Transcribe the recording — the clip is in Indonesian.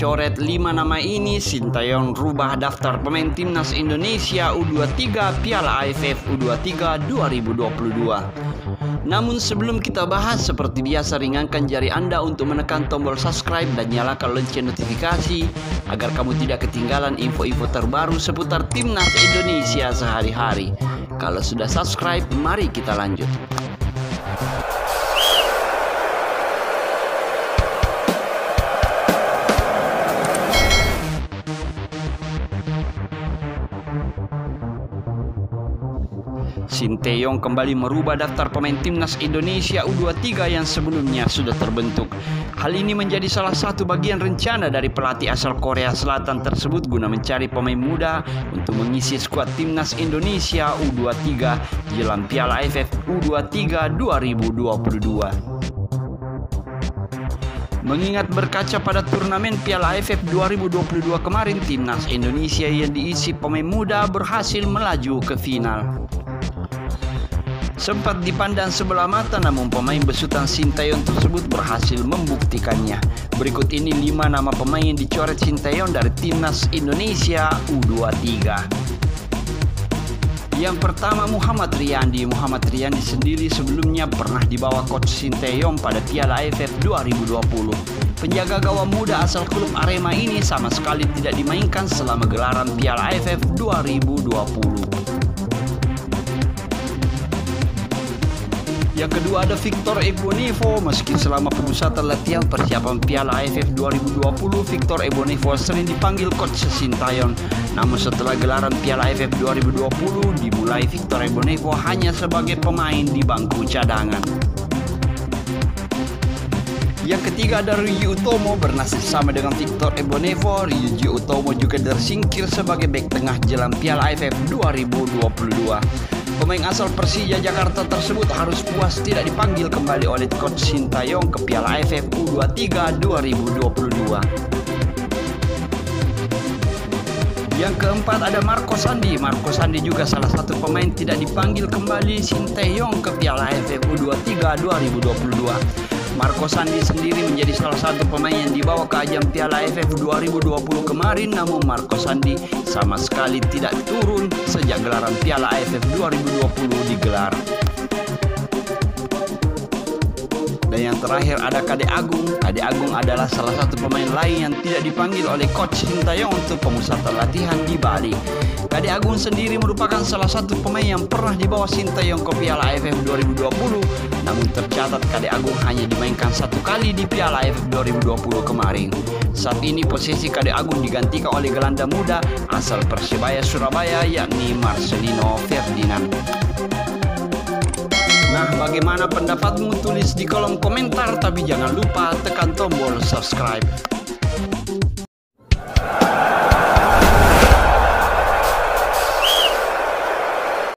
coret 5 nama ini, Sintayong rubah daftar pemain timnas Indonesia U23 Piala AFF U23 2022. Namun sebelum kita bahas, seperti biasa ringankan jari Anda untuk menekan tombol subscribe dan nyalakan lonceng notifikasi agar kamu tidak ketinggalan info-info terbaru seputar timnas Indonesia sehari-hari. Kalau sudah subscribe, mari kita lanjut. Sintayong kembali merubah daftar pemain timnas Indonesia U23 yang sebelumnya sudah terbentuk. Hal ini menjadi salah satu bagian rencana dari pelatih asal Korea Selatan tersebut guna mencari pemain muda untuk mengisi skuad timnas Indonesia U23 jelang Piala AFF U23 2022. Mengingat berkaca pada turnamen Piala AFF 2022 kemarin, timnas Indonesia yang diisi pemain muda berhasil melaju ke final. Sempat dipandang sebelah mata, namun pemain besutan Sintayong tersebut berhasil membuktikannya. Berikut ini 5 nama pemain yang dicoret Sintayong dari timnas Indonesia U23. Yang pertama, Muhammad Riyandi. Muhammad Riyandi sendiri sebelumnya pernah dibawa coach Sintayong pada Piala AFF 2020. Penjaga gawang muda asal klub Arema ini sama sekali tidak dimainkan selama gelaran Piala AFF 2020. Yang kedua ada Victor Ebonivo. Meski selama pemusatan latihan persiapan Piala AFF 2020, Victor Ebonivo sering dipanggil coach Sintayong. Namun setelah gelaran Piala AFF 2020 dimulai, Victor Ebonivo hanya sebagai pemain di bangku cadangan. Yang ketiga ada Ryuji Utomo. Bernasib sama dengan Victor Ebonivo, Ryuji Utomo juga tersingkir sebagai bek tengah jelang Piala AFF 2022. Pemain asal Persija Jakarta tersebut harus puas tidak dipanggil kembali oleh coach Sintayong ke Piala AFF U23 2022. Yang keempat ada Marco Sandi. Marco Sandi juga salah satu pemain tidak dipanggil kembali Sintayong ke Piala AFF U23 2022. Marco Sandi sendiri menjadi salah satu pemain yang dibawa ke ajang Piala AFF 2020 kemarin, namun Marco Sandi sama sekali tidak turun sejak gelaran Piala AFF 2020 digelar. Dan yang terakhir ada Kade Agung. Kade Agung adalah salah satu pemain lain yang tidak dipanggil oleh coach Sintayong untuk pemusatan latihan di Bali. Kade Agung sendiri merupakan salah satu pemain yang pernah dibawa Sintayong ke Piala AFF 2020, namun tercatat Kade Agung hanya dimainkan 1 kali di Piala AFF 2020 kemarin. Saat ini posisi Kade Agung digantikan oleh gelandang muda asal Persebaya Surabaya, yakni Marcelino Ferdinand. Nah, bagaimana pendapatmu? Tulis di kolom komentar, tapi jangan lupa tekan tombol subscribe.